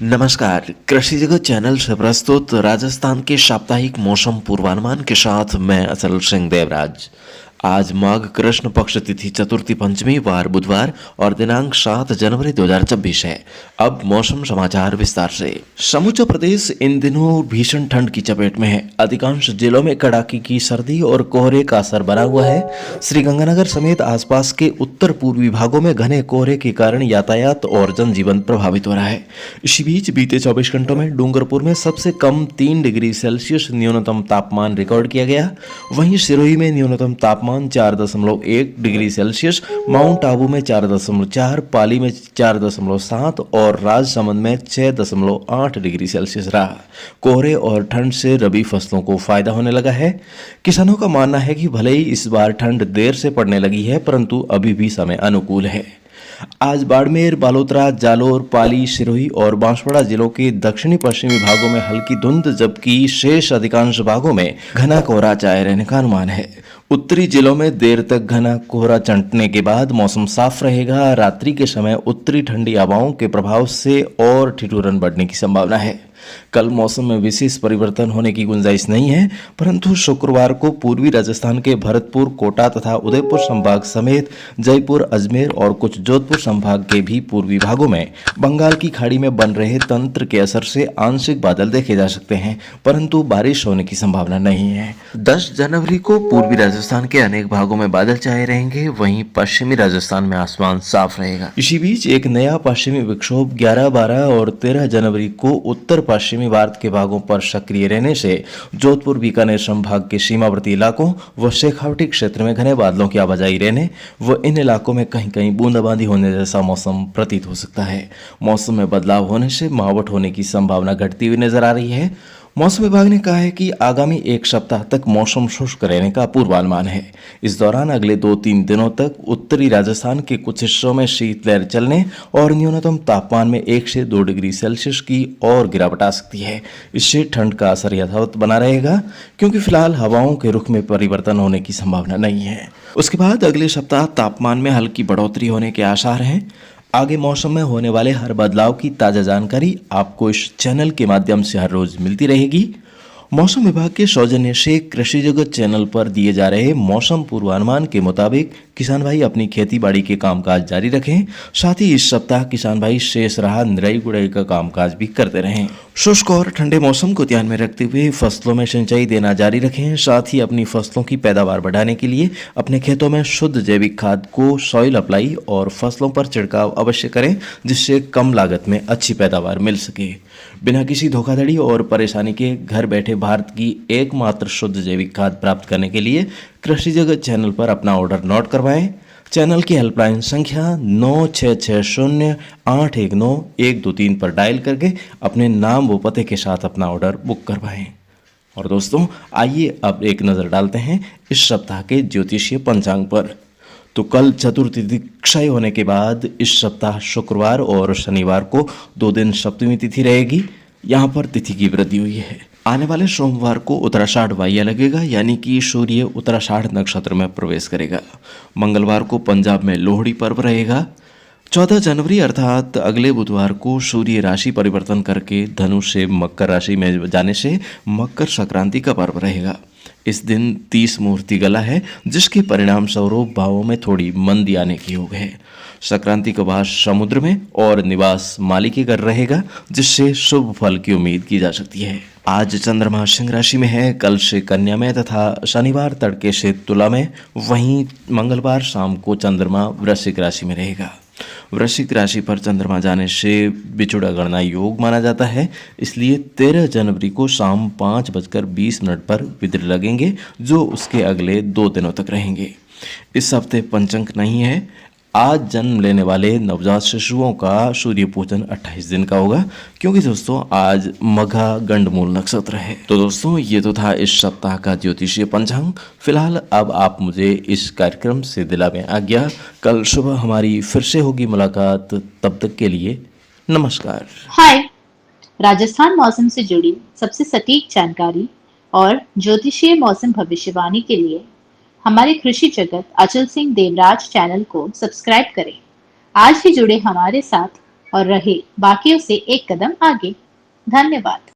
नमस्कार, कृषि जगत चैनल से प्रस्तुत राजस्थान के साप्ताहिक मौसम पूर्वानुमान के साथ मैं अचल सिंह देवराज। आज माघ कृष्ण पक्ष तिथि चतुर्थी पंचमी वार बुधवार और दिनांक 7 जनवरी 2026 है। अब मौसम समाचार विस्तार से। समूचा प्रदेश इन दिनों भीषण ठंड की चपेट में है। अधिकांश जिलों में कड़ाके की सर्दी और कोहरे का असर बना हुआ है। श्रीगंगानगर समेत आसपास के उत्तर पूर्वी भागों में घने कोहरे के कारण यातायात और जनजीवन प्रभावित हो रहा है। इसी बीच बीते 24 घंटों में डूंगरपुर में सबसे कम 3 डिग्री सेल्सियस न्यूनतम तापमान रिकॉर्ड किया गया। वहीं सिरोही में न्यूनतम तापमान 4.1 डिग्री सेल्सियस, माउंट आबू में 4.4, पाली में 4.7 और राजसमंद में 6.8 डिग्री सेल्सियस रहा। कोहरे और ठंड से रबी फसलों को फायदा होने लगा है। किसानों का मानना है कि भले ही इस बार ठंड देर से पड़ने लगी है, परंतु अभी भी समय अनुकूल है। आज बाड़मेर, बालोतरा, जालोर, पाली, सिरोही और बांसवाड़ा जिलों के दक्षिणी पश्चिमी भागों में हल्की धुंध, जबकि शेष अधिकांश भागों में घना कोहरा छाए रहने का अनुमान है। उत्तरी जिलों में देर तक घना कोहरा चंटने के बाद मौसम साफ रहेगा। रात्रि के समय उत्तरी ठंडी हवाओं के प्रभाव से और ठिठुरन बढ़ने की संभावना है। कल मौसम में विशेष परिवर्तन होने की गुंजाइश नहीं है, परंतु शुक्रवार को पूर्वी राजस्थान के भरतपुर, कोटा तथा उदयपुर संभाग समेत जयपुर, अजमेर और कुछ जोधपुर संभाग के भी पूर्वी भागों में बंगाल की खाड़ी में बन रहे तंत्र के असर से आंशिक बादल देखे जा सकते हैं, परंतु बारिश होने की संभावना नहीं है। 10 जनवरी को पूर्वी राजस्थान के अनेक भागों में बादल छाए रहेंगे, वहीं पश्चिमी राजस्थान में आसमान साफ रहेगा। इसी बीच एक नया पश्चिमी विक्षोभ 11, 12 और 13 जनवरी को उत्तर पश्चिमी भारत के भागों पर सक्रिय रहने से जोधपुर, बीकानेर संभाग के सीमावर्ती इलाकों व शेखावटी क्षेत्र में घने बादलों की आवाजाही रहने व इन इलाकों में कहीं कहीं बूंदाबांदी होने जैसा मौसम प्रतीत हो सकता है। मौसम में बदलाव होने से मावठ होने की संभावना घटती हुई नजर आ रही है। मौसम विभाग ने कहा है कि आगामी एक सप्ताह तक मौसम शुष्क रहने का पूर्वानुमान है। इस दौरान अगले 2-3 दिनों तक उत्तरी राजस्थान के कुछ हिस्सों में शीतलहर चलने और न्यूनतम तापमान में 1 से 2 डिग्री सेल्सियस की और गिरावट आ सकती है। इससे ठंड का असर यथावत बना रहेगा, क्योंकि फिलहाल हवाओं के रुख में परिवर्तन होने की संभावना नहीं है। उसके बाद अगले सप्ताह तापमान में हल्की बढ़ोतरी होने के आसार हैं। आगे मौसम में होने वाले हर बदलाव की ताज़ा जानकारी आपको इस चैनल के माध्यम से हर रोज मिलती रहेगी। मौसम विभाग के सौजन्य से कृषि जगत चैनल पर दिए जा रहे मौसम पूर्वानुमान के मुताबिक किसान भाई अपनी खेती बाड़ी के कामकाज जारी रखें। साथ ही इस सप्ताह किसान भाई शेष रहा निराई गुड़ाई का कामकाज भी करते रहें। शुष्क और ठंडे मौसम को ध्यान में रखते हुए फसलों में सिंचाई देना जारी रखें। साथ ही अपनी फसलों की पैदावार बढ़ाने के लिए अपने खेतों में शुद्ध जैविक खाद को सॉइल अप्लाई और फसलों पर छिड़काव अवश्य करें, जिससे कम लागत में अच्छी पैदावार मिल सके। बिना किसी धोखाधड़ी और परेशानी के घर बैठे भारत की एकमात्र शुद्ध जैविक खाद प्राप्त करने के लिए कृषि जगत चैनल पर अपना ऑर्डर नोट करवाएं। चैनल की हेल्पलाइन संख्या 9660819123 पर डायल करके अपने नाम व पते के साथ अपना ऑर्डर बुक करवाएं। और दोस्तों, आइए अब एक नज़र डालते हैं इस सप्ताह के ज्योतिषीय पंचांग पर। तो कल चतुर्थी तिथि क्षय होने के बाद इस सप्ताह शुक्रवार और शनिवार को 2 दिन सप्तमी तिथि रहेगी। यहाँ पर तिथि की वृद्धि हुई है। आने वाले सोमवार को उत्तराषाढ़ वाह्य लगेगा, यानी कि सूर्य उत्तराषाढ़ नक्षत्र में प्रवेश करेगा। मंगलवार को पंजाब में लोहड़ी पर्व रहेगा। 14 जनवरी अर्थात अगले बुधवार को सूर्य राशि परिवर्तन करके धनु से मकर राशि में जाने से मकर संक्रांति का पर्व रहेगा। इस दिन 30 मुहूर्ती गला है, जिसके परिणाम स्वरूप भावों में थोड़ी मंदी आने की योग है। संक्रांति का वास समुद्र में और निवास माली के घर रहेगा, जिससे शुभ फल की उम्मीद की जा सकती है। आज चंद्रमा सिंह राशि में है, कल से कन्या में तथा शनिवार तड़के से तुला में। वहीं मंगलवार शाम को चंद्रमा वृश्चिक राशि में रहेगा। वृश्चिक राशि पर चंद्रमा जाने से बिछुड़ा गणना योग माना जाता है, इसलिए 13 जनवरी को शाम 5:20 पर विद्र लगेंगे, जो उसके अगले 2 दिनों तक रहेंगे। इस हफ्ते पंचंक नहीं है। आज जन्म लेने वाले नवजात शिशुओं का सूर्य पूजन 28 दिन का होगा, क्योंकि दोस्तों आज मघा गंडमूल नक्षत्र है। तो दोस्तों, ये तो था इस सप्ताह का ज्योतिषीय पंचांग। फिलहाल अब आप मुझे इस कार्यक्रम से दिला में आज्ञा। कल सुबह हमारी फिर से होगी मुलाकात, तब तक के लिए नमस्कार। हाय, राजस्थान मौसम से जुड़ी सबसे सटीक जानकारी और ज्योतिषीय मौसम भविष्यवाणी के लिए हमारे कृषि जगत अचल सिंह देवराज चैनल को सब्सक्राइब करें। आज ही जुड़े हमारे साथ और रहे बाकियों से एक कदम आगे। धन्यवाद।